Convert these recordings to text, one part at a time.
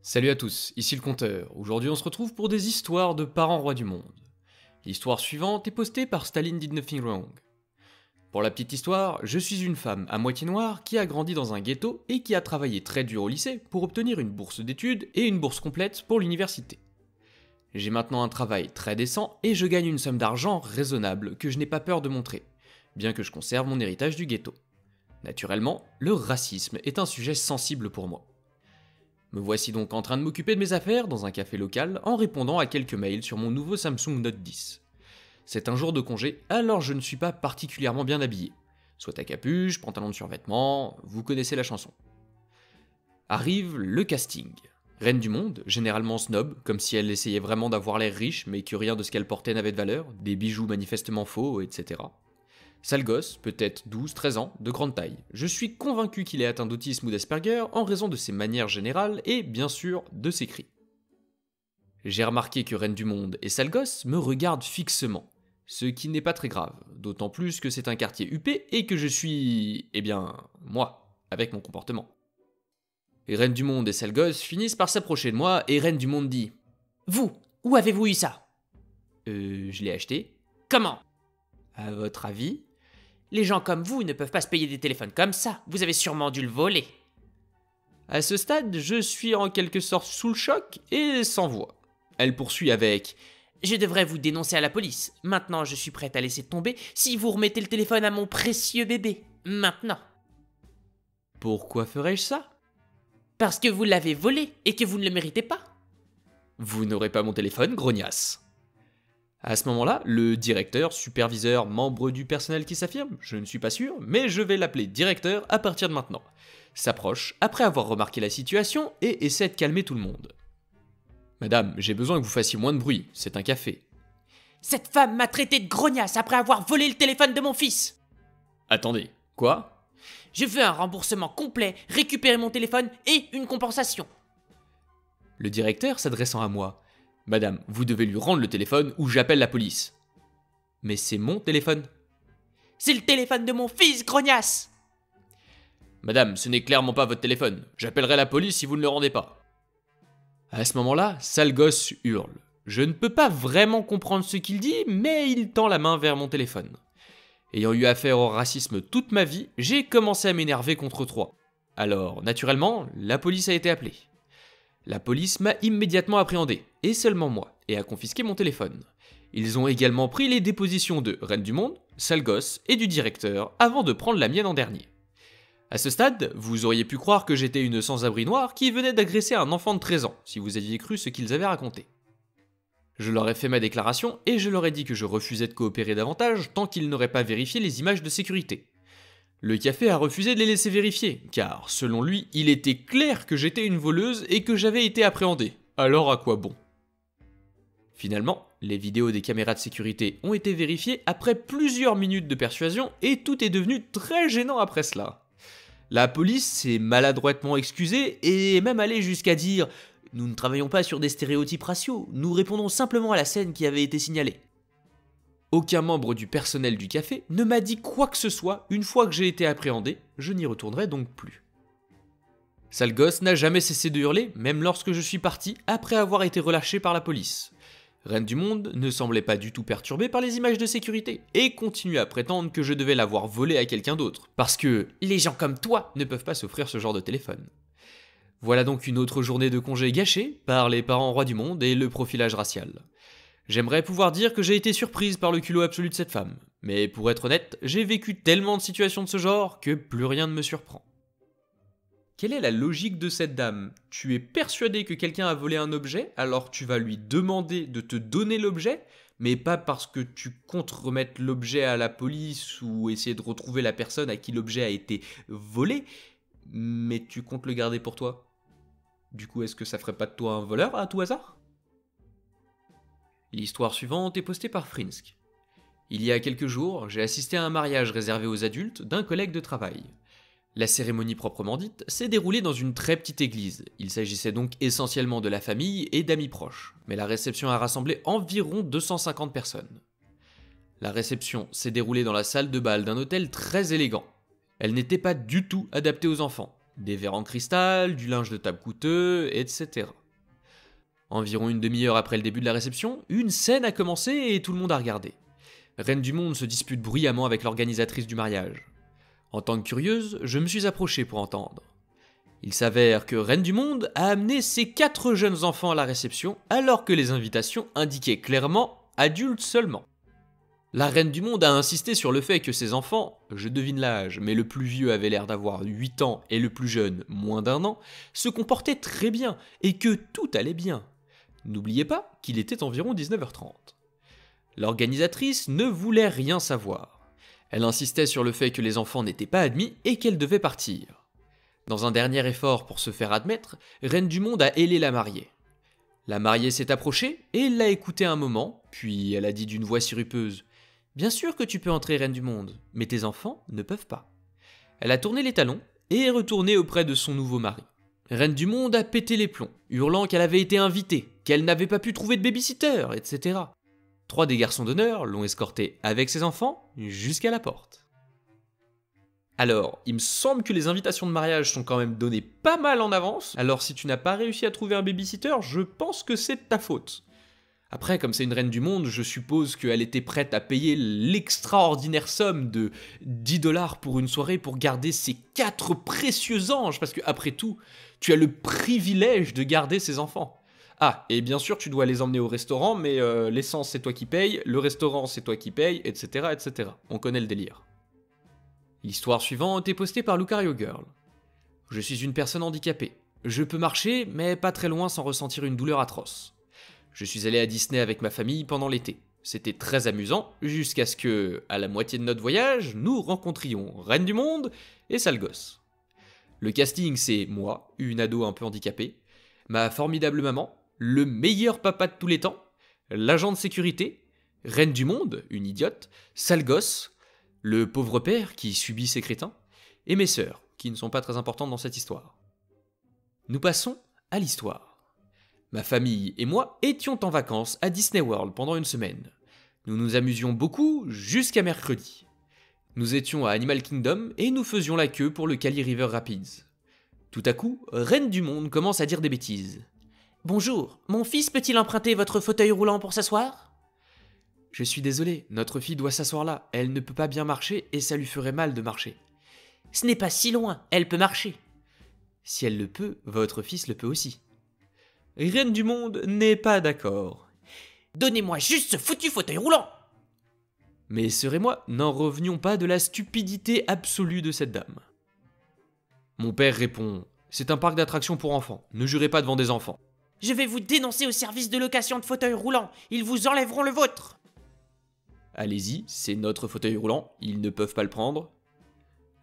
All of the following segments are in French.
Salut à tous, ici le compteur. Aujourd'hui on se retrouve pour des histoires de parents rois du monde. L'histoire suivante est postée par Staline Did Nothing Wrong. Pour la petite histoire, je suis une femme à moitié noire qui a grandi dans un ghetto et qui a travaillé très dur au lycée pour obtenir une bourse d'études et une bourse complète pour l'université. J'ai maintenant un travail très décent et je gagne une somme d'argent raisonnable que je n'ai pas peur de montrer, bien que je conserve mon héritage du ghetto. Naturellement, le racisme est un sujet sensible pour moi. Me voici donc en train de m'occuper de mes affaires dans un café local en répondant à quelques mails sur mon nouveau Samsung Note 10. C'est un jour de congé, alors je ne suis pas particulièrement bien habillé. Soit à capuche, pantalon de survêtement, vous connaissez la chanson. Arrive le casting. Reine du monde, généralement snob, comme si elle essayait vraiment d'avoir l'air riche mais que rien de ce qu'elle portait n'avait de valeur, des bijoux manifestement faux, etc. Sale gosse, peut-être 12-13 ans, de grande taille. Je suis convaincu qu'il est atteint d'autisme ou d'Asperger en raison de ses manières générales et, bien sûr, de ses cris. J'ai remarqué que Reine du Monde et Sale gosse me regardent fixement, ce qui n'est pas très grave, d'autant plus que c'est un quartier huppé et que je suis... moi, avec mon comportement. Et Reine du Monde et Sale gosse finissent par s'approcher de moi et Reine du Monde dit « Vous, où avez-vous eu ça? Je l'ai acheté. Comment? À votre avis ?» Les gens comme vous ne peuvent pas se payer des téléphones comme ça. Vous avez sûrement dû le voler. À ce stade, je suis en quelque sorte sous le choc et sans voix. Elle poursuit avec « Je devrais vous dénoncer à la police. Maintenant, je suis prête à laisser tomber si vous remettez le téléphone à mon précieux bébé. Maintenant. » Pourquoi ferais-je ça? Parce que vous l'avez volé et que vous ne le méritez pas. Vous n'aurez pas mon téléphone, grognasse. À ce moment-là, le directeur, superviseur, membre du personnel qui s'affirme, je ne suis pas sûr, mais je vais l'appeler directeur à partir de maintenant, s'approche après avoir remarqué la situation et essaie de calmer tout le monde. Madame, j'ai besoin que vous fassiez moins de bruit, c'est un café. Cette femme m'a traité de grognasse après avoir volé le téléphone de mon fils. Attendez, quoi? Je veux un remboursement complet, récupérer mon téléphone et une compensation. Le directeur s'adressant à moi. Madame, vous devez lui rendre le téléphone ou j'appelle la police. Mais c'est mon téléphone. C'est le téléphone de mon fils, grognasse. Madame, ce n'est clairement pas votre téléphone. J'appellerai la police si vous ne le rendez pas. À ce moment-là, Sale gosse hurle. Je ne peux pas vraiment comprendre ce qu'il dit, mais il tend la main vers mon téléphone. Ayant eu affaire au racisme toute ma vie, j'ai commencé à m'énerver contre trois. Alors, naturellement, la police a été appelée. La police m'a immédiatement appréhendé, et seulement moi, et a confisqué mon téléphone. Ils ont également pris les dépositions de Reine du Monde, Sale gosse et du directeur avant de prendre la mienne en dernier. À ce stade, vous auriez pu croire que j'étais une sans-abri noire qui venait d'agresser un enfant de 13 ans, si vous aviez cru ce qu'ils avaient raconté. Je leur ai fait ma déclaration et je leur ai dit que je refusais de coopérer davantage tant qu'ils n'auraient pas vérifié les images de sécurité. Le café a refusé de les laisser vérifier, car, selon lui, il était clair que j'étais une voleuse et que j'avais été appréhendé. Alors à quoi bon? Finalement, les vidéos des caméras de sécurité ont été vérifiées après plusieurs minutes de persuasion et tout est devenu très gênant après cela. La police s'est maladroitement excusée et est même allée jusqu'à dire « Nous ne travaillons pas sur des stéréotypes raciaux, nous répondons simplement à la scène qui avait été signalée. » Aucun membre du personnel du café ne m'a dit quoi que ce soit une fois que j'ai été appréhendé, je n'y retournerai donc plus. Sale gosse n'a jamais cessé de hurler, même lorsque je suis parti après avoir été relâché par la police. Reine du Monde ne semblait pas du tout perturbée par les images de sécurité et continue à prétendre que je devais l'avoir volé à quelqu'un d'autre, parce que les gens comme toi ne peuvent pas s'offrir ce genre de téléphone. Voilà donc une autre journée de congé gâchée par les parents rois du monde et le profilage racial. J'aimerais pouvoir dire que j'ai été surprise par le culot absolu de cette femme, mais pour être honnête, j'ai vécu tellement de situations de ce genre que plus rien ne me surprend. Quelle est la logique de cette dame? Tu es persuadé que quelqu'un a volé un objet, alors tu vas lui demander de te donner l'objet, mais pas parce que tu comptes remettre l'objet à la police ou essayer de retrouver la personne à qui l'objet a été volé, mais tu comptes le garder pour toi. Du coup, est-ce que ça ferait pas de toi un voleur à tout hasard? L'histoire suivante est postée par Frinsk. Il y a quelques jours, j'ai assisté à un mariage réservé aux adultes d'un collègue de travail. La cérémonie proprement dite s'est déroulée dans une très petite église. Il s'agissait donc essentiellement de la famille et d'amis proches, mais la réception a rassemblé environ 250 personnes. La réception s'est déroulée dans la salle de bal d'un hôtel très élégant. Elle n'était pas du tout adaptée aux enfants. Des verres en cristal, du linge de table coûteux, etc. Environ une demi-heure après le début de la réception, une scène a commencé et tout le monde a regardé. Reine du Monde se dispute bruyamment avec l'organisatrice du mariage. En tant que curieuse, je me suis approché pour entendre. Il s'avère que Reine du Monde a amené ses 4 jeunes enfants à la réception alors que les invitations indiquaient clairement « adultes seulement ». La Reine du Monde a insisté sur le fait que ses enfants, je devine l'âge, mais le plus vieux avait l'air d'avoir 8 ans et le plus jeune moins d'1 an, se comportaient très bien et que tout allait bien. N'oubliez pas qu'il était environ 19h30. L'organisatrice ne voulait rien savoir. Elle insistait sur le fait que les enfants n'étaient pas admis et qu'elle devait partir. Dans un dernier effort pour se faire admettre, Reine du Monde a hélé la mariée. La mariée s'est approchée et l'a écoutée un moment, puis elle a dit d'une voix sirupeuse « Bien sûr que tu peux entrer, Reine du Monde, mais tes enfants ne peuvent pas. » Elle a tourné les talons et est retournée auprès de son nouveau mari. Reine du Monde a pété les plombs, hurlant qu'elle avait été invitée, qu'elle n'avait pas pu trouver de babysitter, etc. 3 des garçons d'honneur l'ont escortée avec ses enfants jusqu'à la porte. Alors, il me semble que les invitations de mariage sont quand même données pas mal en avance, alors si tu n'as pas réussi à trouver un babysitter, je pense que c'est de ta faute. Après, comme c'est une reine du monde, je suppose qu'elle était prête à payer l'extraordinaire somme de 10 $ pour une soirée pour garder ses 4 précieux anges, parce que après tout, tu as le privilège de garder ses enfants. Ah, et bien sûr, tu dois les emmener au restaurant, mais l'essence c'est toi qui payes, le restaurant c'est toi qui payes, etc., etc. On connaît le délire. L'histoire suivante est postée par Lucario Girl. Je suis une personne handicapée. Je peux marcher, mais pas très loin sans ressentir une douleur atroce. Je suis allé à Disney avec ma famille pendant l'été. C'était très amusant, jusqu'à ce que, à la moitié de notre voyage, nous rencontrions Reine du Monde et Sale Gosse. Le casting, c'est moi, une ado un peu handicapée, ma formidable maman, le meilleur papa de tous les temps, l'agent de sécurité, Reine du Monde, une idiote, Sale Gosse, le pauvre père qui subit ses crétins, et mes sœurs, qui ne sont pas très importantes dans cette histoire. Nous passons à l'histoire. Ma famille et moi étions en vacances à Disney World pendant une semaine. Nous nous amusions beaucoup jusqu'à mercredi. Nous étions à Animal Kingdom et nous faisions la queue pour le Kali River Rapids. Tout à coup, Reine du Monde commence à dire des bêtises. « Bonjour, mon fils peut-il emprunter votre fauteuil roulant pour s'asseoir ?» Je suis désolé, notre fille doit s'asseoir là, elle ne peut pas bien marcher et ça lui ferait mal de marcher. Ce n'est pas si loin, elle peut marcher. Si elle le peut, votre fils le peut aussi. Reine du Monde n'est pas d'accord. Donnez-moi juste ce foutu fauteuil roulant! Mais sœur et moi n'en revenions pas de la stupidité absolue de cette dame. Mon père répond « C'est un parc d'attractions pour enfants, ne jurez pas devant des enfants. » Je vais vous dénoncer au service de location de fauteuils roulants, ils vous enlèveront le vôtre! Allez-y, c'est notre fauteuil roulant, ils ne peuvent pas le prendre.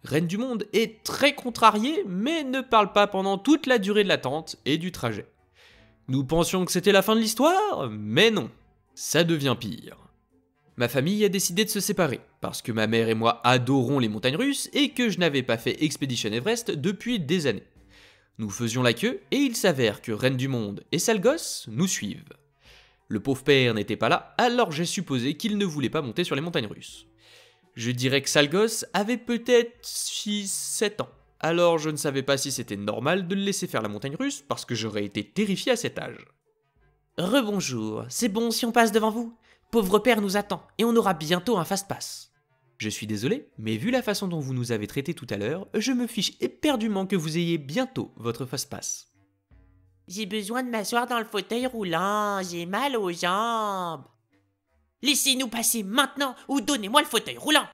Reine du Monde est très contrariée, mais ne parle pas pendant toute la durée de l'attente et du trajet. Nous pensions que c'était la fin de l'histoire, mais non, ça devient pire. Ma famille a décidé de se séparer, parce que ma mère et moi adorons les montagnes russes et que je n'avais pas fait Expedition Everest depuis des années. Nous faisions la queue et il s'avère que Reine du Monde et Sale Gosse nous suivent. Le pauvre père n'était pas là, alors j'ai supposé qu'il ne voulait pas monter sur les montagnes russes. Je dirais que Sale Gosse avait peut-être 6-7 ans. Alors je ne savais pas si c'était normal de le laisser faire la montagne russe parce que j'aurais été terrifié à cet âge. Rebonjour, c'est bon si on passe devant vous? Pauvre père nous attend et on aura bientôt un fast-pass. Je suis désolé, mais vu la façon dont vous nous avez traités tout à l'heure, je me fiche éperdument que vous ayez bientôt votre fast-pass. J'ai besoin de m'asseoir dans le fauteuil roulant, j'ai mal aux jambes. Laissez-nous passer maintenant ou donnez-moi le fauteuil roulant.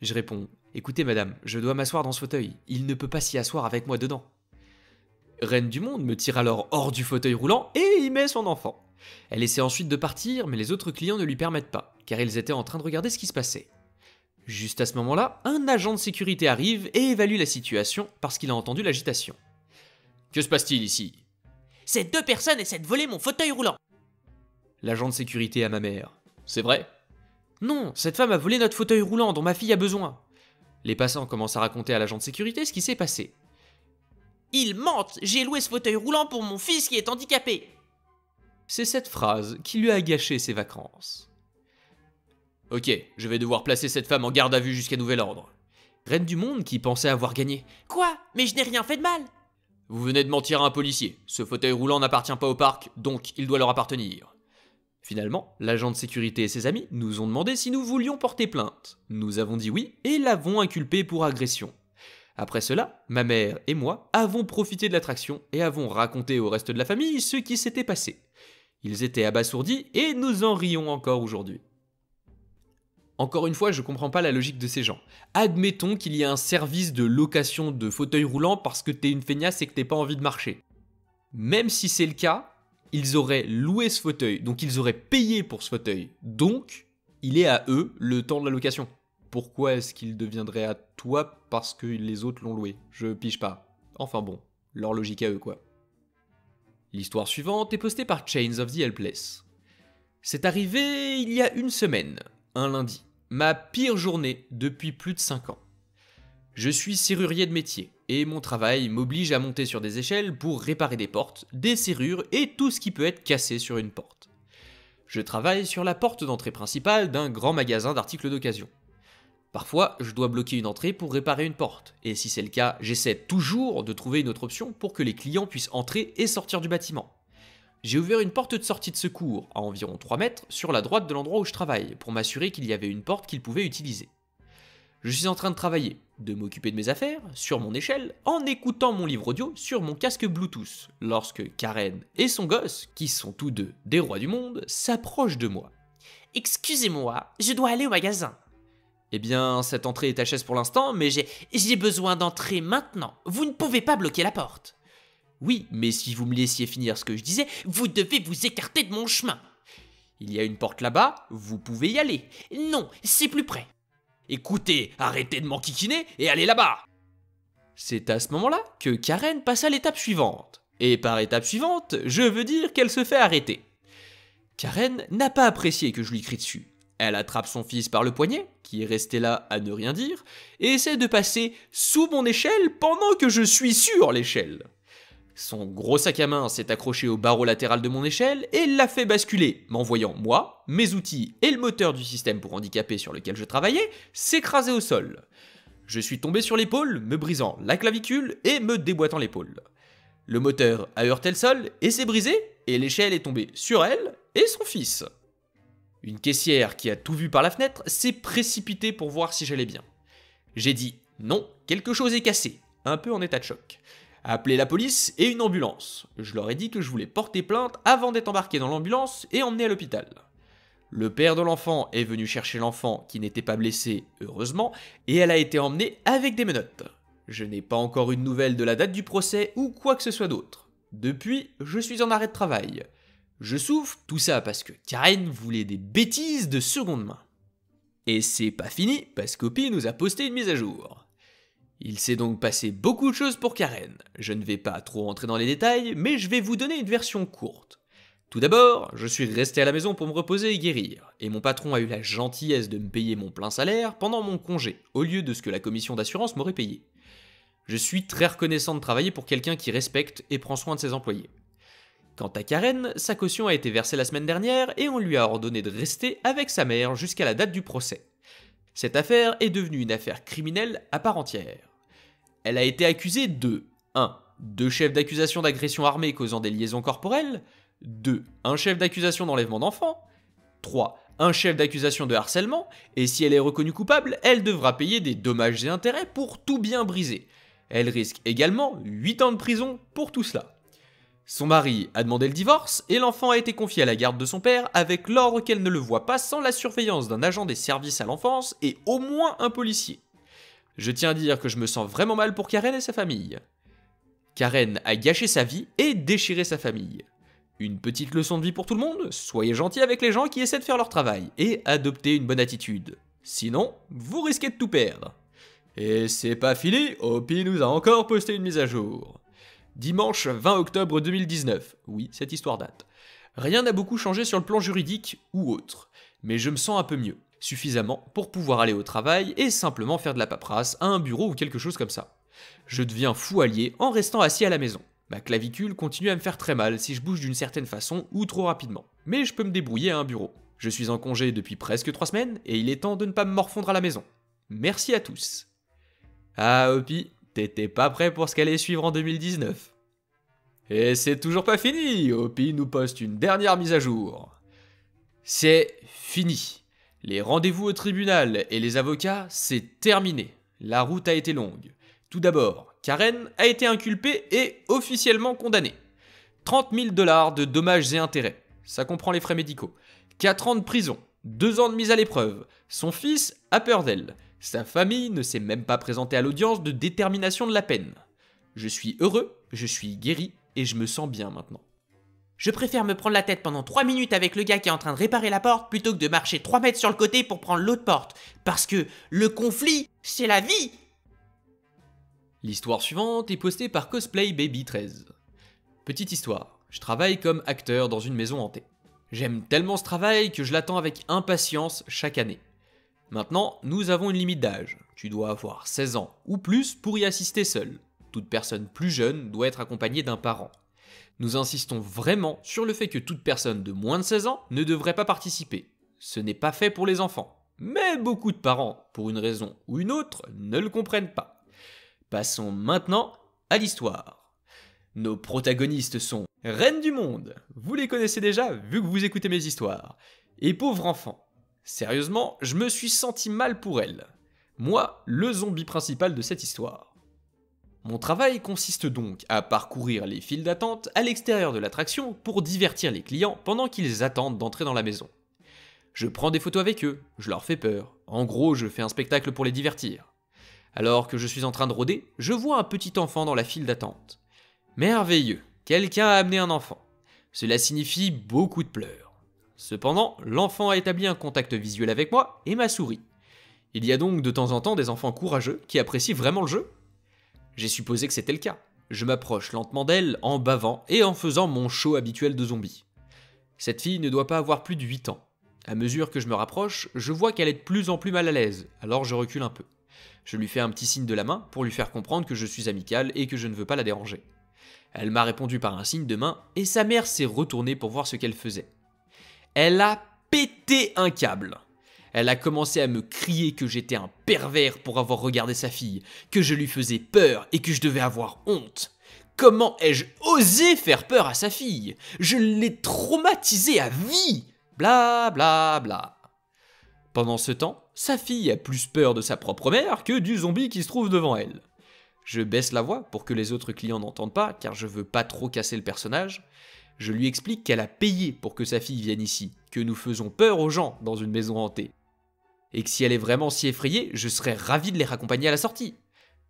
Je réponds. Écoutez madame, je dois m'asseoir dans ce fauteuil, il ne peut pas s'y asseoir avec moi dedans. Reine du Monde me tire alors hors du fauteuil roulant et y met son enfant. Elle essaie ensuite de partir, mais les autres clients ne lui permettent pas, car ils étaient en train de regarder ce qui se passait. Juste à ce moment-là, un agent de sécurité arrive et évalue la situation parce qu'il a entendu l'agitation. Que se passe-t-il ici? Ces 2 personnes essaient de voler mon fauteuil roulant. L'agent de sécurité à ma mère. C'est vrai? Non, cette femme a volé notre fauteuil roulant dont ma fille a besoin. Les passants commencent à raconter à l'agent de sécurité ce qui s'est passé. Ils mentent, j'ai loué ce fauteuil roulant pour mon fils qui est handicapé. C'est cette phrase qui lui a gâché ses vacances. Ok, je vais devoir placer cette femme en garde à vue jusqu'à nouvel ordre. Reine du monde qui pensait avoir gagné. Quoi? Mais je n'ai rien fait de mal. Vous venez de mentir à un policier. Ce fauteuil roulant n'appartient pas au parc, donc il doit leur appartenir. Finalement, l'agent de sécurité et ses amis nous ont demandé si nous voulions porter plainte. Nous avons dit oui et l'avons inculpé pour agression. Après cela, ma mère et moi avons profité de l'attraction et avons raconté au reste de la famille ce qui s'était passé. Ils étaient abasourdis et nous en rions encore aujourd'hui. Encore une fois, je comprends pas la logique de ces gens. Admettons qu'il y a un service de location de fauteuils roulants parce que t'es une feignasse et que t'as pas envie de marcher. Même si c'est le cas, ils auraient loué ce fauteuil, donc ils auraient payé pour ce fauteuil. Donc, il est à eux le temps de la location. Pourquoi est-ce qu'il deviendrait à toi parce que les autres l'ont loué? Je pige pas. Enfin bon, leur logique à eux quoi. L'histoire suivante est postée par Chains of the Helpless. C'est arrivé il y a une semaine, un lundi. Ma pire journée depuis plus de 5 ans. Je suis serrurier de métier et mon travail m'oblige à monter sur des échelles pour réparer des portes, des serrures et tout ce qui peut être cassé sur une porte. Je travaille sur la porte d'entrée principale d'un grand magasin d'articles d'occasion. Parfois, je dois bloquer une entrée pour réparer une porte, et si c'est le cas, j'essaie toujours de trouver une autre option pour que les clients puissent entrer et sortir du bâtiment. J'ai ouvert une porte de sortie de secours, à environ 3 mètres, sur la droite de l'endroit où je travaille, pour m'assurer qu'il y avait une porte qu'ils pouvaient utiliser. Je suis en train de travailler, de m'occuper de mes affaires, sur mon échelle, en écoutant mon livre audio sur mon casque Bluetooth, lorsque Karen et son gosse, qui sont tous deux des rois du monde, s'approchent de moi. Excusez-moi, je dois aller au magasin. Eh bien, cette entrée est HS pour l'instant, mais J'ai besoin d'entrer maintenant. Vous ne pouvez pas bloquer la porte. Oui, mais si vous me laissiez finir ce que je disais, Vous devez vous écarter de mon chemin. il y a une porte là-bas, vous pouvez y aller. Non, c'est plus près. Écoutez, arrêtez de m'enquiquiner et allez là-bas. C'est à ce moment-là que Karen passe à l'étape suivante. Et par étape suivante, je veux dire qu'elle se fait arrêter. Karen n'a pas apprécié que je lui crie dessus. Elle attrape son fils par le poignet, qui est resté là à ne rien dire, et essaie de passer sous mon échelle pendant que je suis sur l'échelle. Son gros sac à main s'est accroché au barreau latéral de mon échelle et l'a fait basculer, m'envoyant moi, mes outils et le moteur du système pour handicapés sur lequel je travaillais s'écraser au sol. Je suis tombé sur l'épaule, me brisant la clavicule et me déboîtant l'épaule. Le moteur a heurté le sol et s'est brisé, et l'échelle est tombée sur elle et son fils. Une caissière qui a tout vu par la fenêtre s'est précipitée pour voir si j'allais bien. J'ai dit non, quelque chose est cassé, un peu en état de choc. Appelez la police et une ambulance. Je leur ai dit que je voulais porter plainte avant d'être embarqué dans l'ambulance et emmené à l'hôpital. Le père de l'enfant est venu chercher l'enfant qui n'était pas blessé, heureusement, et elle a été emmenée avec des menottes. Je n'ai pas encore eu de nouvelles de la date du procès ou quoi que ce soit d'autre. Depuis, je suis en arrêt de travail. Je souffre, tout ça parce que Karen voulait des bêtises de seconde main. Et c'est pas fini, parce qu'Opi nous a posté une mise à jour. Il s'est donc passé beaucoup de choses pour Karen. Je ne vais pas trop rentrer dans les détails, mais je vais vous donner une version courte. Tout d'abord, je suis resté à la maison pour me reposer et guérir, et mon patron a eu la gentillesse de me payer mon plein salaire pendant mon congé, au lieu de ce que la commission d'assurance m'aurait payé. Je suis très reconnaissant de travailler pour quelqu'un qui respecte et prend soin de ses employés. Quant à Karen, sa caution a été versée la semaine dernière et on lui a ordonné de rester avec sa mère jusqu'à la date du procès. Cette affaire est devenue une affaire criminelle à part entière. Elle a été accusée de 1. 2 chefs d'accusation d'agression armée causant des liaisons corporelles, 2. Un chef d'accusation d'enlèvement d'enfants, 3. Un chef d'accusation de harcèlement, et si elle est reconnue coupable, elle devra payer des dommages et intérêts pour tout bien briser. Elle risque également 8 ans de prison pour tout cela. Son mari a demandé le divorce et l'enfant a été confié à la garde de son père avec l'ordre qu'elle ne le voie pas sans la surveillance d'un agent des services à l'enfance et au moins un policier. Je tiens à dire que je me sens vraiment mal pour Karen et sa famille. Karen a gâché sa vie et déchiré sa famille. Une petite leçon de vie pour tout le monde, soyez gentils avec les gens qui essaient de faire leur travail et adoptez une bonne attitude. Sinon, vous risquez de tout perdre. Et c'est pas fini, Opi nous a encore posté une mise à jour. Dimanche 20 octobre 2019, oui, cette histoire date. Rien n'a beaucoup changé sur le plan juridique ou autre, mais je me sens un peu mieux, suffisamment pour pouvoir aller au travail et simplement faire de la paperasse à un bureau ou quelque chose comme ça. Je deviens fou allié en restant assis à la maison. Ma clavicule continue à me faire très mal si je bouge d'une certaine façon ou trop rapidement, mais je peux me débrouiller à un bureau. Je suis en congé depuis presque 3 semaines et il est temps de ne pas me morfondre à la maison. Merci à tous. Ah Hopi, t'étais pas prêt pour ce qu'allait suivre en 2019. Et c'est toujours pas fini, Hopi nous poste une dernière mise à jour. C'est fini. Les rendez-vous au tribunal et les avocats, c'est terminé. La route a été longue. Tout d'abord, Karen a été inculpée et officiellement condamnée. 30 000 $ de dommages et intérêts. Ça comprend les frais médicaux. 4 ans de prison. 2 ans de mise à l'épreuve. Son fils a peur d'elle. Sa famille ne s'est même pas présentée à l'audience de détermination de la peine. Je suis heureux, je suis guéri et je me sens bien maintenant. Je préfère me prendre la tête pendant 3 minutes avec le gars qui est en train de réparer la porte plutôt que de marcher 3 mètres sur le côté pour prendre l'autre porte. Parce que le conflit, c'est la vie. L'histoire suivante est postée par Cosplay Baby 13. Petite histoire, je travaille comme acteur dans une maison hantée. J'aime tellement ce travail que je l'attends avec impatience chaque année. Maintenant, nous avons une limite d'âge. Tu dois avoir 16 ans ou plus pour y assister seul. Toute personne plus jeune doit être accompagnée d'un parent. Nous insistons vraiment sur le fait que toute personne de moins de 16 ans ne devrait pas participer. Ce n'est pas fait pour les enfants. Mais beaucoup de parents, pour une raison ou une autre, ne le comprennent pas. Passons maintenant à l'histoire. Nos protagonistes sont Reine du Monde, vous les connaissez déjà vu que vous écoutez mes histoires, et Pauvre Enfant. Sérieusement, je me suis senti mal pour elle. Moi, le zombie principal de cette histoire. Mon travail consiste donc à parcourir les files d'attente à l'extérieur de l'attraction pour divertir les clients pendant qu'ils attendent d'entrer dans la maison. Je prends des photos avec eux, je leur fais peur, en gros je fais un spectacle pour les divertir. Alors que je suis en train de rôder, je vois un petit enfant dans la file d'attente. Merveilleux, quelqu'un a amené un enfant. Cela signifie beaucoup de pleurs. Cependant, l'enfant a établi un contact visuel avec moi et m'a souri. Il y a donc de temps en temps des enfants courageux qui apprécient vraiment le jeu. J'ai supposé que c'était le cas. Je m'approche lentement d'elle en bavant et en faisant mon show habituel de zombie. Cette fille ne doit pas avoir plus de 8 ans. À mesure que je me rapproche, je vois qu'elle est de plus en plus mal à l'aise, alors je recule un peu. Je lui fais un petit signe de la main pour lui faire comprendre que je suis amical et que je ne veux pas la déranger. Elle m'a répondu par un signe de main et sa mère s'est retournée pour voir ce qu'elle faisait. Elle a pété un câble. Elle a commencé à me crier que j'étais un pervers pour avoir regardé sa fille, que je lui faisais peur et que je devais avoir honte. Comment ai-je osé faire peur à sa fille? Je l'ai traumatisée à vie. Bla bla bla. Pendant ce temps, sa fille a plus peur de sa propre mère que du zombie qui se trouve devant elle. Je baisse la voix pour que les autres clients n'entendent pas car je veux pas trop casser le personnage. Je lui explique qu'elle a payé pour que sa fille vienne ici, que nous faisons peur aux gens dans une maison hantée. Et que si elle est vraiment si effrayée, je serais ravi de les raccompagner à la sortie.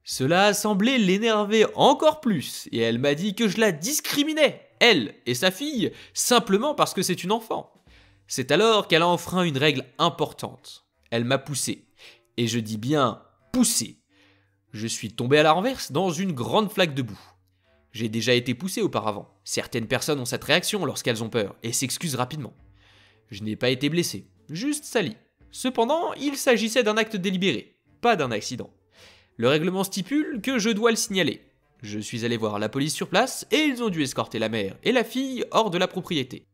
Cela a semblé l'énerver encore plus, et elle m'a dit que je la discriminais, elle et sa fille, simplement parce que c'est une enfant. C'est alors qu'elle a enfreint une règle importante. Elle m'a poussé. Et je dis bien poussé. Je suis tombé à la renverse dans une grande flaque de boue. J'ai déjà été poussé auparavant. Certaines personnes ont cette réaction lorsqu'elles ont peur, et s'excusent rapidement. Je n'ai pas été blessé, juste sali. Cependant, il s'agissait d'un acte délibéré, pas d'un accident. Le règlement stipule que je dois le signaler. Je suis allé voir la police sur place et ils ont dû escorter la mère et la fille hors de la propriété.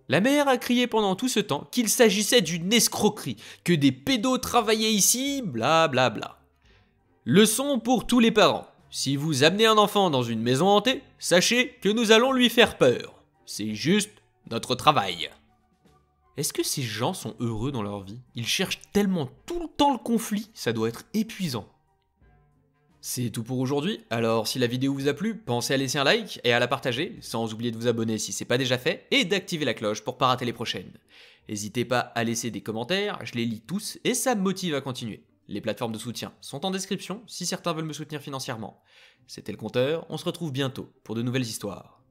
La mère a crié pendant tout ce temps qu'il s'agissait d'une escroquerie, que des pédos travaillaient ici, bla bla bla. Leçon pour tous les parents. Si vous amenez un enfant dans une maison hantée, sachez que nous allons lui faire peur. C'est juste notre travail. Est-ce que ces gens sont heureux dans leur vie? Ils cherchent tellement tout le temps le conflit, ça doit être épuisant. C'est tout pour aujourd'hui, alors si la vidéo vous a plu, pensez à laisser un like et à la partager, sans oublier de vous abonner si c'est pas déjà fait, et d'activer la cloche pour pas rater les prochaines. N'hésitez pas à laisser des commentaires, je les lis tous et ça me motive à continuer. Les plateformes de soutien sont en description si certains veulent me soutenir financièrement. C'était le compteur, on se retrouve bientôt pour de nouvelles histoires.